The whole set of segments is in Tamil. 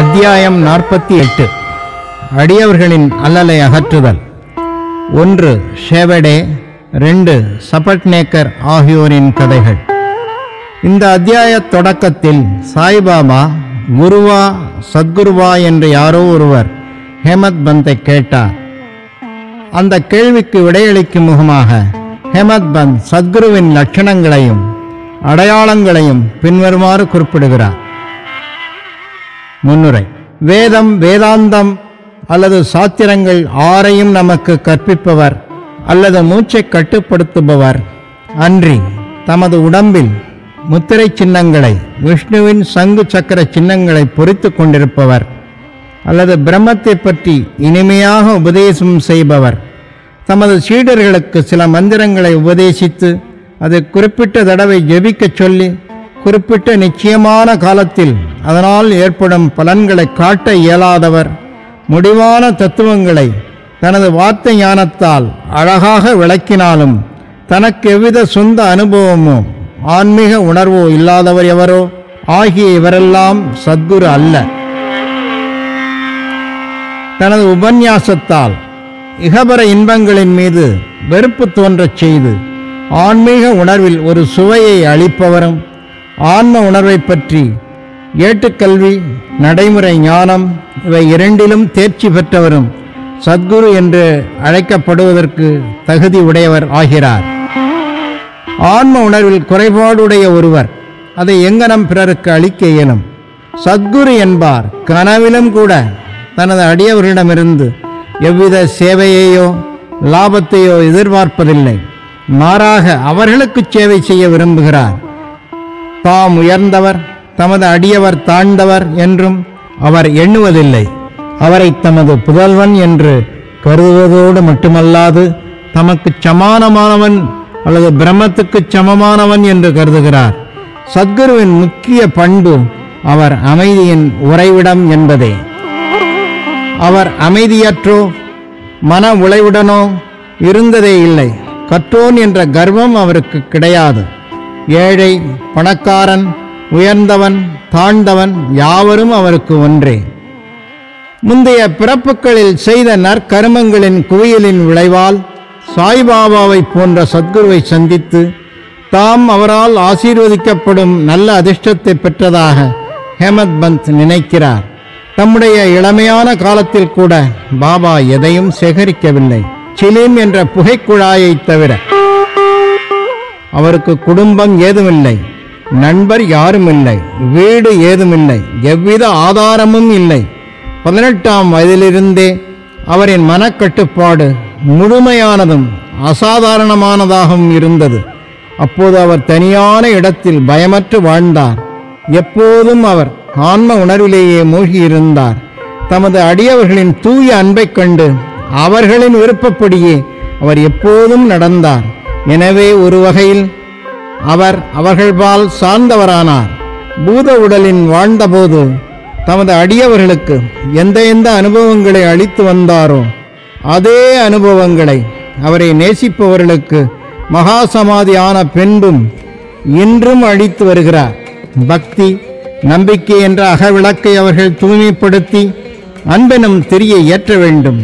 அத்தியாயம் 48. அடியவர்களின் அல்லலை அகற்றுதல். 1. ஷேவடே, 2. சபட்நேக்கர் ஆகியோரின் கதைகள். இந்த அத்தியாய தொடக்கத்தில் சாய்பாபா குருவா சத்குருவா என்று யாரோ ஒருவர் ஹேமத் பந்தை கேட்டார். அந்த கேள்விக்கு விடையளிக்கும் முகமாக ஹேமத் பந்த் சத்குருவின் லட்சணங்களையும் அடையாளங்களையும் பின்வருமாறு குறிப்பிடுகிறார். முன்னுரை. வேதம், வேதாந்தம் அல்லது சாத்திரங்கள் ஆரையும் நமக்கு கற்பிப்பவர் அல்லது மூச்சை கட்டுப்படுத்துபவர் அன்றி தமது உடம்பில் முத்திரை சின்னங்களை, விஷ்ணுவின் சங்கு சக்கர சின்னங்களை பொறித்து கொண்டிருப்பவர் அல்லது பிரம்மத்தை பற்றி இனிமையாக உபதேசம் செய்பவர் தமது சீடர்களுக்கு சில மந்திரங்களை உபதேசித்து அதை குறிப்பிட்ட தடவை ஜெபிக்கச் சொல்லி குறிப்பிட்ட நிச்சயமான காலத்தில் அதனால் ஏற்படும் பலன்களை காட்ட இயலாதவர் முடிவான தத்துவங்களை தனது வார்த்தை ஞானத்தால் அழகாக விளக்கினாலும் தனக்கு எவ்வித சொந்த அனுபவமோ ஆன்மீக உணர்வோ இல்லாதவர் எவரோ ஆகிய இவரெல்லாம் சத்குரு அல்ல. தனது உபன்யாசத்தால் இகபர இன்பங்களின் மீது வெறுப்பு தோன்றச் செய்து ஆன்மீக உணர்வில் ஒரு சுவையை அளிப்பவரும் ஆன்ம உணர்வை பற்றி ஏட்டுக்கல்வி, நடைமுறை ஞானம் இவை இரண்டிலும் தேர்ச்சி பெற்றவரும் சத்குரு என்று அழைக்கப்படுவதற்கு தகுதி உடையவர் ஆகிறார். ஆன்ம உணர்வில் குறைபாடுடைய ஒருவர் அதை எங்கனம் பிறருக்கு அளிக்க இயலும்? சத்குரு என்பார் கனவிலும் கூட தனது அடியவர்களிடமிருந்து எவ்வித சேவையையோ லாபத்தையோ எதிர்பார்ப்பதில்லை. மாறாக அவர்களுக்கு சேவை செய்ய விரும்புகிறார். தாம் உயர்ந்தவர், தமது அடியவர் தாழ்ந்தவர் என்றும் அவர் எண்ணுவதில்லை. அவரை தமது புதல்வன் என்று கருதுவதோடு மட்டுமல்லாது தமக்கு சமானமானவன் அல்லது பிரம்மத்துக்கு சமமானவன் என்று கருதுகிறார். சத்குருவின் முக்கிய பண்பு அவர் அமைதியின் உறைவிடம் என்பதே. அவர் அமைதியற்றோ மன உளைவுடனோ இருந்ததே இல்லை. கற்றோன் என்ற கர்வம் அவருக்கு கிடையாது. ஏழை, பணக்காரன், உயர்ந்தவன், தாழ்ந்தவன் யாவரும் அவருக்கு ஒன்றே. முந்தைய பிறப்புகளில் செய்த நற்கருமங்களின் குவியலின் விளைவால் சாய்பாபாவை போன்ற சத்குருவை சந்தித்து தாம் அவரால் ஆசீர்வதிக்கப்படும் நல்ல அதிர்ஷ்டத்தை பெற்றதாக ஹேமத் பந்த் நினைக்கிறார். தம்முடைய இளமையான காலத்தில் கூட பாபா எதையும் சேகரிக்கவில்லை, சிலிம் என்ற புகைக்குழாயை தவிர. அவருக்கு குடும்பம் ஏதுமில்லை, நண்பர் யாரும் இல்லை, வீடு ஏதுமில்லை, எவ்வித ஆதாரமும் இல்லை. 18ஆம் வயதிலிருந்தே அவரின் மனக்கட்டுப்பாடு முழுமையானதும் அசாதாரணமானதாகவும் இருந்தது. அப்போது அவர் தனியான இடத்தில் பயமற்று வாழ்ந்தார். எப்போதும் அவர் ஆன்ம உணர்விலேயே மூழ்கியிருந்தார். தமது அடியவர்களின் தூய அன்பைக் கண்டு அவர்களின் விருப்பப்படியே அவர் எப்போதும் நடந்தார். எனவே ஒரு வகையில் அவர் அவர்கள்பால் சார்ந்தவரானார். பூத உடலின் வாழ்ந்தபோது தமது அடியவர்களுக்கு எந்த அனுபவங்களை அளித்து வந்தாரோ அதே அனுபவங்களை அவரை நேசிப்பவர்களுக்கு மகாசமாதி ஆன பின்பும் இன்றும் அளித்து வருகிறார். பக்தி, நம்பிக்கை என்ற அகவிளக்கை அவர்கள் தூய்மைப்படுத்தி அன்பெனும் திரியை ஏற்ற வேண்டும்.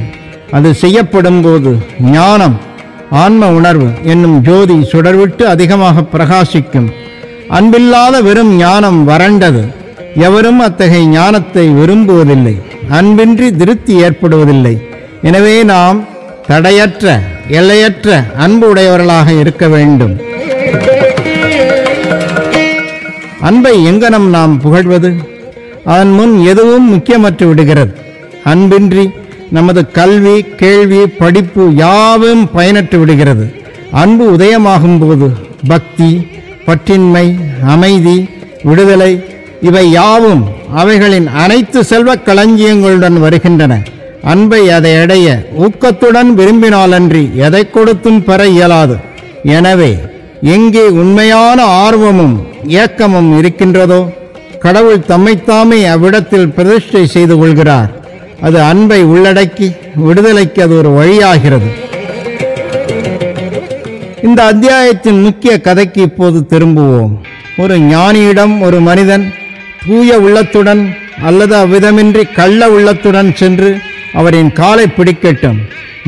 அது செய்யப்படும் போது ஞானம், ஆன்ம உணர்வு என்னும் ஜோதி சுடர்விட்டு அதிகமாக பிரகாசிக்கும். அன்பில்லாத வெறும் ஞானம் வறண்டது. எவரும் அத்தகைய ஞானத்தை விரும்புவதில்லை. அன்பின்றி திருப்தி ஏற்படுவதில்லை. எனவே நாம் தடையற்ற, எல்லையற்ற அன்பு உடையவர்களாக இருக்க வேண்டும். அன்பை எங்கனம் நாம் புகழ்வது? அதன் முன் எதுவும் முக்கியமற்று விடுகிறது. அன்பின்றி நமது கல்வி, கேள்வி, படிப்பு யாவும் பயனற்று விடுகிறது. அன்பு உதயமாகும் போது பக்தி, பற்றின்மை, அமைதி, விடுதலை இவை யாவும் அவைகளின் அனைத்து செல்வ களஞ்சியங்களுடன் வருகின்றன. அன்பை அதை அடைய ஊக்கத்துடன் விரும்பினாலன்றி எதை கொடுத்தும் பெற இயலாது. எனவே எங்கே உண்மையான ஆர்வமும் ஏக்கமும் இருக்கின்றதோ கடவுள் தம்மைத்தாமே அவ்விடத்தில் பிரதிஷ்டை செய்து கொள்கிறார். அது அன்பை உள்ளடக்கி விடுதலைக்கு அது ஒரு வழியாகிறது. இந்த அத்தியாயத்தின் முக்கிய கதைக்கு இப்போது திரும்புவோம். ஒரு ஞானியிடம் ஒரு மனிதன் தூய உள்ளத்துடன் அல்லது அவ்விதமின்றி கள்ள உள்ளத்துடன் சென்று அவரின் காலை பிடிக்கட்டும்.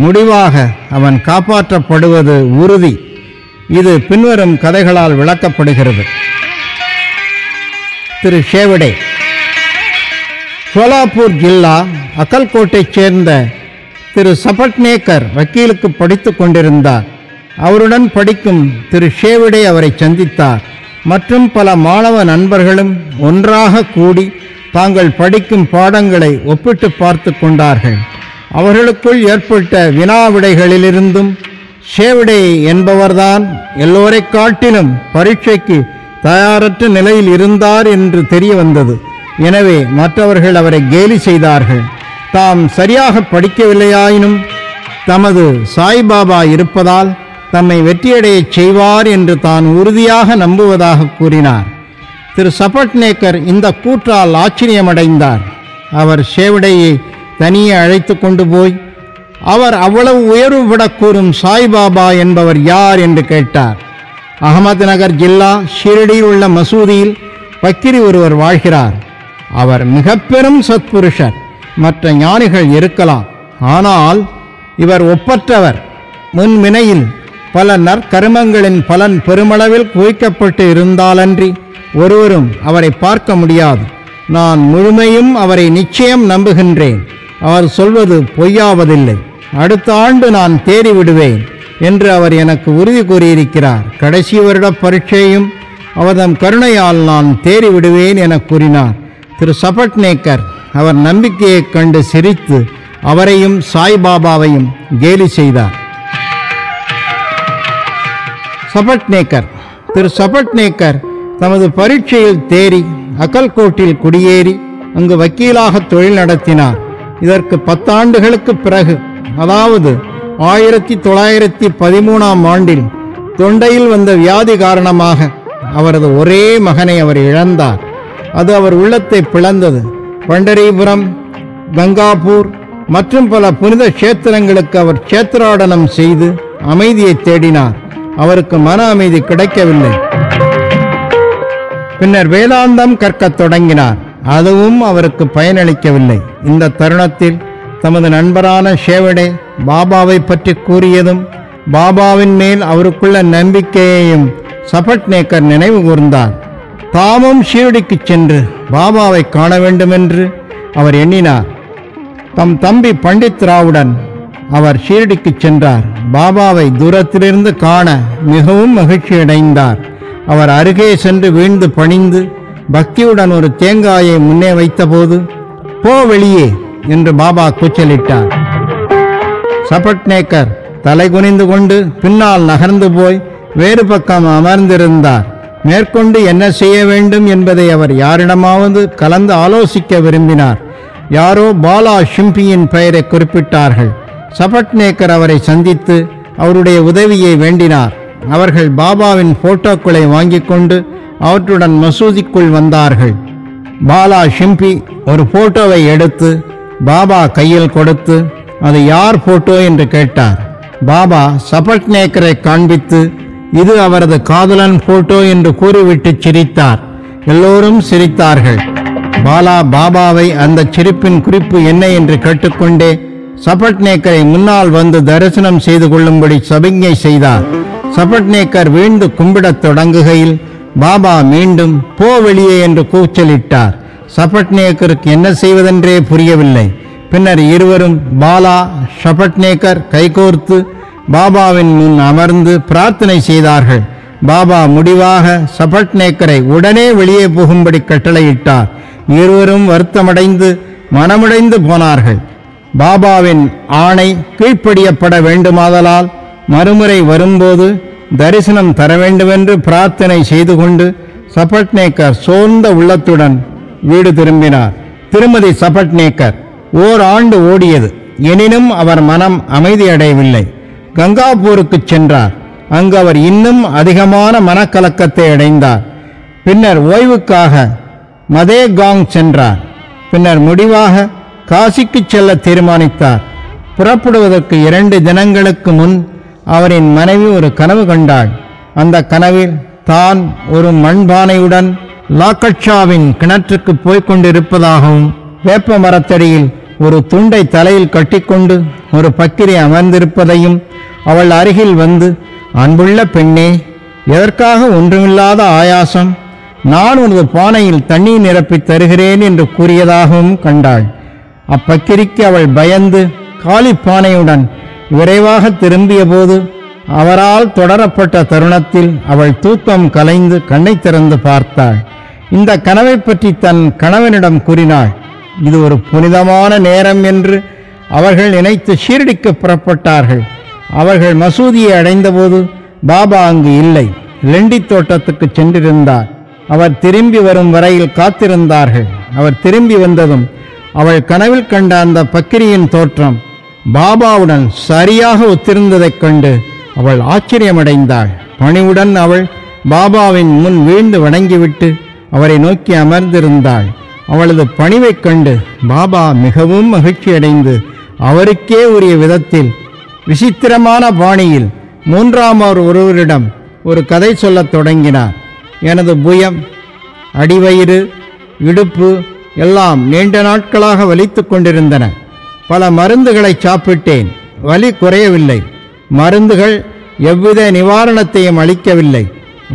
முடிவாக அவன் காப்பாற்றப்படுவது உறுதி. இது பின்வரும் கதைகளால் விளக்கப்படுகிறது. திரு ஷேவடே. சோலாப்பூர் ஜில்லா அக்கல்கோட்டைச் சேர்ந்த திரு சபட்நேக்கர் வக்கீலுக்கு படித்து கொண்டிருந்தார். அவருடன் படிக்கும் திரு ஷேவடே அவரை சந்தித்தார். மற்றும் பல மாணவ நண்பர்களும் ஒன்றாக கூடி தாங்கள் படிக்கும் பாடங்களை ஒப்பிட்டு பார்த்து கொண்டார்கள். அவர்களுக்குள் ஏற்பட்ட வினாவிடைகளிலிருந்தும் ஷேவடே என்பவர்தான் எல்லோரை காட்டிலும் பரீட்சைக்கு தயாரற்ற நிலையில் இருந்தார் என்று தெரிய வந்தது. எனவே மற்றவர்கள் அவரை கேலி செய்தார்கள். தாம் சரியாக படிக்கவில்லையாயினும் தமது சாய்பாபா இருப்பதால் தம்மை வெற்றியடையச் செய்வார் என்று தான் உறுதியாக நம்புவதாக கூறினார். திரு சபட்நேக்கர் இந்த கூற்றால் ஆச்சரியமடைந்தார். அவர் ஷேவடையை தனியே அழைத்து கொண்டு போய், அவர் அவ்வளவு உயர்வுபட கூறும் சாய்பாபா என்பவர் யார் என்று கேட்டார். அகமது நகர் ஜில்லா ஷிரடியில் உள்ள மசூதியில் பக்கிரி ஒருவர் வாழ்கிறார். அவர் மிக பெரும் சத்புருஷர். மற்ற ஞானிகள் இருக்கலாம், ஆனால் இவர் ஒப்பற்றவர். முன்வினையில் பல நற்கருமங்களின் பலன் பெருமளவில் குவிக்கப்பட்டு இருந்தாலன்றி ஒருவரும் அவரை பார்க்க முடியாது. நான் முழுமையும் அவரை நிச்சயம் நம்புகின்றேன். அவர் சொல்வது பொய்யாவதில்லை. அடுத்த ஆண்டு நான் தேறி விடுவேன் என்று அவர் எனக்கு உறுதி கூறியிருக்கிறார். கடைசி வருட பரீட்சையும் அவர்தம் கருணையால் நான் தேறி விடுவேன் என கூறினார். திரு சபட்நேக்கர் அவர் நம்பிக்கையைக் கண்டு சிரித்து அவரையும் சாய்பாபாவையும் கேலி செய்தார். சபட்நேக்கர். திரு சபட்நேக்கர் தமது பரீட்சையில் தேறி அக்கல்கோட்டில் குடியேறி அங்கு வக்கீலாக தொழில் நடத்தினார். இதற்கு 10 ஆண்டுகளுக்கு பிறகு, அதாவது 1913ஆம் ஆண்டில் தொண்டையில் வந்த வியாதி காரணமாக அவரது ஒரே மகனை அவர் இழந்தார். அது அவர் உள்ளத்தை பிளந்தது. பண்டரிபுரம், கங்காபூர் மற்றும் பல புனித கஷேத்திரங்களுக்கு அவர் கஷேத்திராடனம் செய்து அமைதியை தேடினார். அவருக்கு மன அமைதி கிடைக்கவில்லை. பின்னர் வேதாந்தம் கற்கத் தொடங்கினார். அதுவும் அவருக்கு பயனளிக்கவில்லை. இந்த தருணத்தில் தமது நண்பரான ஷேவடே பாபாவை பற்றி கூறியதும் பாபாவின் மேல் அவருக்குள்ள நம்பிக்கையையும் சபட்நேக்கர் நினைவு கூர்ந்தார். தாமும் ஷீரடிக்கு சென்று பாபாவை காண வேண்டுமென்று அவர் எண்ணினார். தம் தம்பி பண்டித் ராவுடன் அவர் ஷீரடிக்கு சென்றார். பாபாவை தூரத்திலிருந்து காண மிகவும் மகிழ்ச்சியடைந்தார். அவர் அருகே சென்று வீழ்ந்து பணிந்து பக்தியுடன் ஒரு தேங்காயை முன்னே வைத்தபோது, போ வெளியே என்று பாபா கூச்சலிட்டார். சபட்நேக்கர் தலை குனிந்து கொண்டு பின்னால் நகர்ந்து போய் வேறு பக்கம் அமர்ந்திருந்தார். மேற்கொண்டு என்ன செய்ய வேண்டும் என்பதை அவர் யாரிடமாவது கலந்து ஆலோசிக்க விரும்பினார். யாரோ பாலா ஷிம்பியின் பெயரை குறிப்பிட்டார்கள். சபட்நேக்கர் அவரை சந்தித்து அவருடைய உதவியை வேண்டினார். அவர்கள் பாபாவின் போட்டோக்களை வாங்கி கொண்டு அவற்றுடன் மசூதிக்குள் வந்தார்கள். பாலா ஷிம்பி ஒரு போட்டோவை எடுத்து பாபா கையில் கொடுத்து, அது யார் போட்டோ என்று கேட்டார். பாபா சபட்நேக்கரை காண்பித்து, இது அவரது காதலன் போட்டோ என்று கூறிவிட்டு சிரித்தார். எல்லோரும் சிரித்தார்கள். பாலா பாபாவை அந்த சிரிப்பின் குறிப்பு என்ன என்று கேட்டுக்கொண்டே சபட்நேக்கரை முன்னால் வந்து தரிசனம் செய்து கொள்ளும்படி சபிஞை செய்தார். சபட்நேக்கர் வீழ்ந்து கும்பிடத் தொடங்குகையில் பாபா மீண்டும் போ வெளியே என்று கூச்சலிட்டார். சபட்நேக்கருக்கு என்ன செய்வதென்றே புரியவில்லை. பின்னர் இருவரும் பாலா சபட்நேக்கர் கைகோர்த்து பாபாவின் முன் அமர்ந்து பிரார்த்தனை செய்தார்கள். பாபா முடிவாக சபட்நேக்கரை உடனே வெளியே போகும்படி கட்டளையிட்டார். இருவரும் வருத்தமடைந்து மனமுடைந்து போனார்கள். பாபாவின் ஆணை கீழ்ப்படியப்பட வேண்டுமாதலால் மறுமுறை வரும்போது தரிசனம் தர வேண்டுமென்று பிரார்த்தனை செய்து கொண்டு சபட்நேக்கர் சோர்ந்த உள்ளத்துடன் வீடு திரும்பினார். திருமதி சபட்நேக்கர் ஓராண்டு ஓடியது. எனினும் அவர் மனம் அமைதியடையவில்லை. கங்காபூருக்கு சென்றார். அங்கு அவர் இன்னும் அதிகமான மனக்கலக்கத்தை அடைந்தார். பின்னர் ஓய்வுக்காக மதேகாங் சென்றார். பின்னர் முடிவாக காசிக்கு செல்ல தீர்மானித்தார். புறப்படுவதற்கு 2 தினங்களுக்கு முன் அவரின் மனைவி ஒரு கனவு கண்டாள். அந்த கனவில் தான் ஒரு மண்பானையுடன் லாக்கட்சாவின் கிணற்றுக்கு போய்க் கொண்டிருப்பதாகவும் வேப்ப மரத்தடியில் ஒரு துண்டை தலையில் கட்டிக்கொண்டு ஒரு பக்கிரி அமர்ந்திருப்பதையும் அவள் அருகில் வந்து, அன்புள்ள பெண்ணே, எதற்காக ஒன்றுமில்லாத ஆயாசம், நான் உனது பானையில் தண்ணீர் நிரப்பித் தருகிறேன் என்று கூறியதாகவும் கண்டாள். அப்பக்கிரிக்கு அவள் பயந்து காலி பானையுடன் விரைவாக திரும்பிய போது அவரால் தொடரப்பட்ட தருணத்தில் அவள் தூக்கம் கலைந்து கண்ணை திறந்து பார்த்தாள். இந்த கனவை பற்றி தன் கணவனிடம் கூறினாள். இது ஒரு புனிதமான நேரம் என்று அவர்கள் நினைத்து ஷீரடிக்கு புறப்பட்டார்கள். அவர்கள் மசூதியை அடைந்தபோது பாபா அங்கு இல்லை. லெண்டி தோட்டத்துக்கு சென்றிருந்தார். அவர் திரும்பி வரும் வரையில் காத்திருந்தார்கள். அவர் திரும்பி வந்ததும் அவள் கனவில் கண்ட அந்த பக்கிரியின் தோற்றம் பாபாவுடன் சரியாக ஒத்திருந்ததைக் கண்டு அவள் ஆச்சரியமடைந்தாள். பணிவுடன் அவள் பாபாவின் முன் வீழ்ந்து வணங்கிவிட்டு அவரை நோக்கி அமர்ந்திருந்தாள். அவளது பணிவைக் கண்டு பாபா மிகவும் மகிழ்ச்சியடைந்து அவருக்கே உரிய விதத்தில் விசித்திரமான பாணியில் மூன்றாமவர் ஒருவரிடம் ஒரு கதை சொல்லத் தொடங்கினார். எனது புயம், அடிவயிறு, இடுப்பு எல்லாம் நீண்ட நாட்களாக வலித்து கொண்டிருந்தன. பல மருந்துகளை சாப்பிட்டேன், வலி குறையவில்லை. மருந்துகள் எவ்வித நிவாரணத்தையும் அளிக்கவில்லை.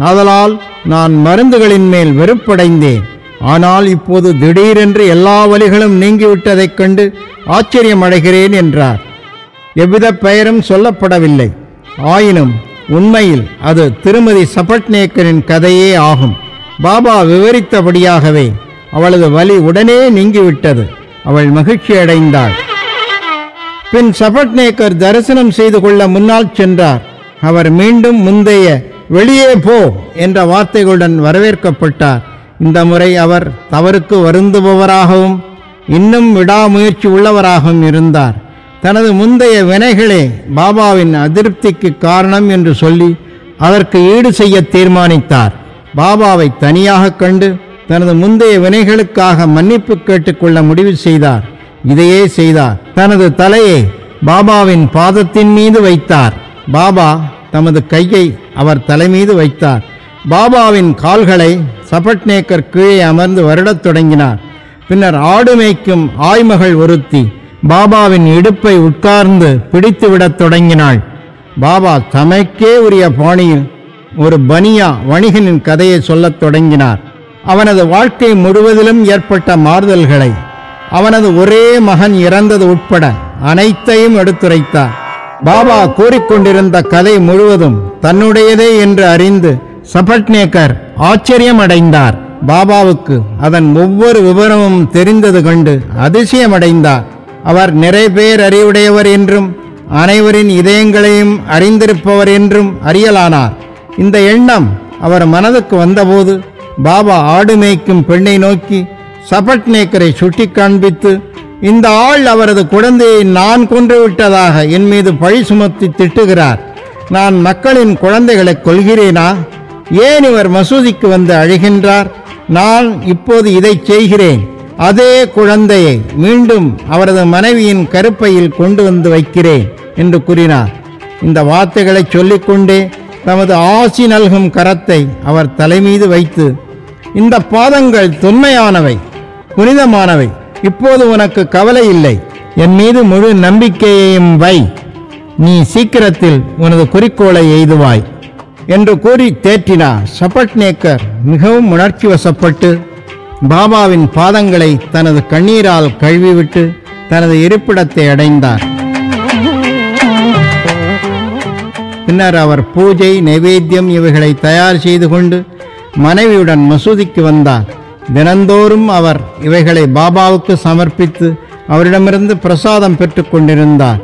ஆதலால் நான் மருந்துகளின் மேல் வெறுப்படைந்தேன். ஆனால் இப்போது திடீரென்று எல்லா வலிகளும் நீங்கிவிட்டதைக் கண்டு ஆச்சரியமடைகிறேன் என்றார். எவ்வித பெயரும் சொல்லப்படவில்லை. ஆயினும் உண்மையில் அது திருமதி சபட்நேக்கரின் கதையே ஆகும். பாபா விவரித்தபடியாகவே அவளது வலி உடனே நீங்கிவிட்டது. அவள் மகிழ்ச்சி அடைந்தாள். பின் சபட்நேக்கர் தரிசனம் செய்து கொள்ள முன்னால் சென்றார். அவர் மீண்டும் முந்தைய வெளியே போ என்ற வார்த்தைகளுடன் வரவேற்கப்பட்டார். இந்த முறை அவர் தவறுக்கு வருந்துபவராகவும் இன்னும் விடாமுயற்சி உள்ளவராகவும் இருந்தார். தனது முந்தைய வினைகளே பாபாவின் அதிருப்திக்கு காரணம் என்று சொல்லி அதற்கு ஈடு செய்ய தீர்மானித்தார். பாபாவை தனியாக கண்டு தனது முந்தைய வினைகளுக்காக மன்னிப்பு கேட்டுக்கொள்ள முடிவு செய்தார். இதையே செய்தார். தனது தலையை பாபாவின் பாதத்தின் மீது வைத்தார். பாபா தமது கையை அவர் தலை மீது வைத்தார். பாபாவின் கால்களை சபட்நேக்கர் கீழே அமர்ந்து வருடத் தொடங்கினார். பின்னர் ஆடு மேய்க்கும் ஆய்மகள் ஒருத்தி பாபாவின் இடுப்பை உட்கார்ந்து பிடித்துவிடத் தொடங்கினாள். பாபா தமக்கே உரிய பாணியில் ஒரு பனியா வணிகனின் கதையை சொல்லத் தொடங்கினார். அவனது வாழ்க்கை முழுவதிலும் ஏற்பட்ட மாறுதல்களை, அவனது ஒரே மகன் இறந்தது உட்பட அனைத்தையும் எடுத்துரைத்தார். பாபா கூறிக்கொண்டிருந்த கதை முழுவதும் தன்னுடையதே என்று அறிந்து சபட்நேக்கர் ஆச்சரியம் அடைந்தார். பாபாவுக்கு அதன் ஒவ்வொரு விவரமும் தெரிந்தது கண்டு அதிசயமடைந்தார். அவர் நிறைபேர் அறிவுடையவர் என்றும் அனைவரின் இதயங்களையும் அறிந்திருப்பவர் என்றும் அறியலானார். இந்த எண்ணம் அவர் மனதுக்கு வந்தபோது பாபா ஆடு மேய்க்கும் பெண்ணை நோக்கி சபட்நேக்கரை சுட்டி காண்பித்து, இந்த ஆள் அவரது குழந்தையை நான் கொன்றுவிட்டதாக என் மீது பழி சுமத்தி திட்டுகிறார். நான் மக்களின் குழந்தைகளை கொல்கிறேனா? ஏன் இவர் மசூதிக்கு வந்து அழுகின்றார்? நான் இப்போது இதை செய்கிறேன். அதே குழந்தையை மீண்டும் அவரது மனைவியின் கருப்பையில் கொண்டு வந்து வைக்கிறேன் என்று கூறினார். இந்த வார்த்தைகளை சொல்லிக்கொண்டே தமது ஆசி நல்கும் கரத்தை அவர் தலைமீது வைத்து, இந்த பாதங்கள் தொன்மையானவை, புனிதமானவை. இப்போது உனக்கு கவலை இல்லை. என் மீது முழு நம்பிக்கையையும் வை. நீ சீக்கிரத்தில் உனது குறிக்கோளை எய்துவாய் என்று கூறி தேற்றினார். சபட்நேக்கர் மிகவும் உணர்ச்சி வசப்பட்டு பாபாவின் பாதங்களை தனது கண்ணீரால் கழுவிவிட்டு தனது இருப்பிடத்தை அடைந்தார். பின்னர் அவர் பூஜை, நைவேத்தியம் இவைகளை தயார் செய்து கொண்டு மனைவியுடன் மசூதிக்கு வந்தார். தினந்தோறும் அவர் இவைகளை பாபாவுக்கு சமர்ப்பித்து அவரிடமிருந்து பிரசாதம் பெற்று கொண்டிருந்தார்.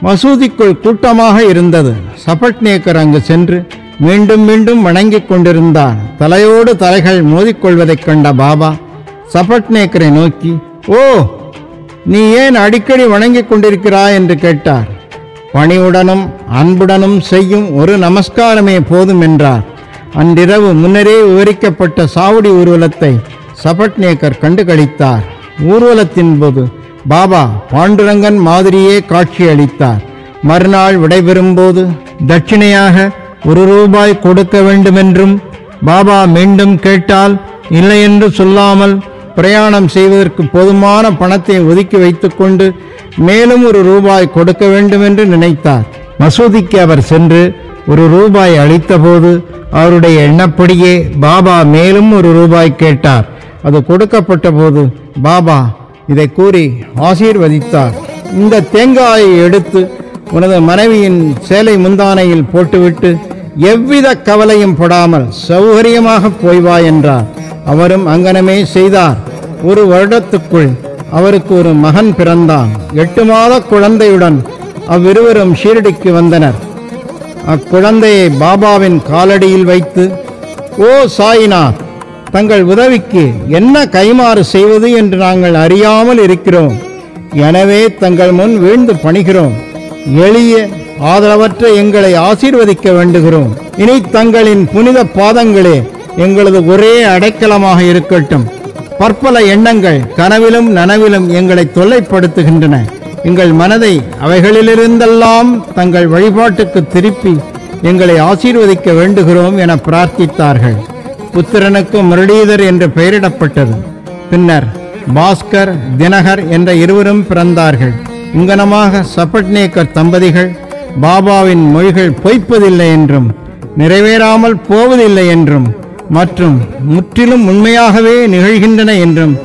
மசூதிக்குள் கூட்டமாக இருந்தது. சபட்நேக்கர் அங்கு சென்று மீண்டும் மீண்டும் வணங்கிக் கொண்டிருந்தார். தலையோடு தலைகள் மோதிக்கொள்வதைக் கண்ட பாபா சபட்நேக்கரை நோக்கி, ஓ, நீ ஏன் அடிக்கடி வணங்கிக் கொண்டிருக்கிறாய் என்று கேட்டார். பணிவுடனும் அன்புடனும் செய்யும் ஒரு நமஸ்காரமே போதும் என்றார். அன்றிரவு முன்னரே விவரிக்கப்பட்ட சாவடி ஊர்வலத்தை சபட்நேக்கர் கண்டு களித்தார். ஊர்வலத்தின் போது பாபா பாண்டுரங்கன் மாதிரியே காட்சியளித்தார். மறுநாள் விடைபெறும் போது தட்சிணையாக 1 ரூபாய் கொடுக்க வேண்டுமென்றும் பாபா மீண்டும் கேட்டால் இல்லை என்று சொல்லாமல் பிரயாணம் செய்வதற்கு போதுமான பணத்தை ஒதுக்கி வைத்துக்கொண்டு மேலும் ₹1 கொடுக்க வேண்டும் என்று நினைத்தார். மசூதிக்கு அவர் சென்று ₹1 அளித்தபோது அவருடைய எண்ணப்படியே பாபா மேலும் ₹1 கேட்டார். அது கொடுக்கப்பட்ட போது பாபா இதை கூறி ஆசீர்வதித்தார். இந்த தேங்காயை எடுத்து உனது மனைவியின் சேலை முந்தானையில் போட்டுவிட்டு எவ்வித கவலையும் படாமல் சௌகரியமாக போய் வா என்றார். அவரும் அங்கனமே செய்தார். 1 வருடத்துக்குள் அவருக்கு ஒரு மகன் பிறந்தான். 8 மாத குழந்தையுடன் அவ்விருவரும் ஷீரடிக்கு வந்தனர். அக்குழந்தையை பாபாவின் காலடியில் வைத்து, ஓ சாயிநாத், தங்கள் உதவிக்கு என்ன கைமாறு செய்வது என்று நாங்கள் அறியாமல் இருக்கிறோம். எனவே தங்கள் முன் வீழ்ந்து பணிகிறோம். எளிய ஆதரவற்ற எங்களை ஆசீர்வதிக்க வேண்டுகிறோம். இனி தங்களின் புனித பாதங்களே எங்களது ஒரே அடைக்கலமாக இருக்கட்டும். பற்பல எண்ணங்கள் கனவிலும் நனவிலும் எங்களை தொல்லைப்படுத்துகின்றன. எங்கள் மனதை அவைகளிலிருந்தெல்லாம் தங்கள் வழிபாட்டுக்கு திருப்பி எங்களை ஆசீர்வதிக்க வேண்டுகிறோம் என பிரார்த்தித்தார்கள். புத்திரனுக்கு முரளீதர் என்று பெயரிடப்பட்டது. பின்னர் பாஸ்கர், தினகர் என்ற இருவரும் பிறந்தார்கள். இங்கனமாக சபட்நேக்கர் தம்பதிகள் பாபாவின் மொழிகள் பொய்ப்பதில்லை என்றும் நிறைவேறாமல் போவதில்லை என்றும் மற்றும் முற்றிலும் உண்மையாகவே நிகழ்கின்றன என்றும்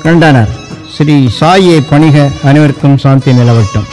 கண்டனர். ஸ்ரீ சாயை பணிக. அனைவருக்கும் சாந்தி நிலவட்டும்.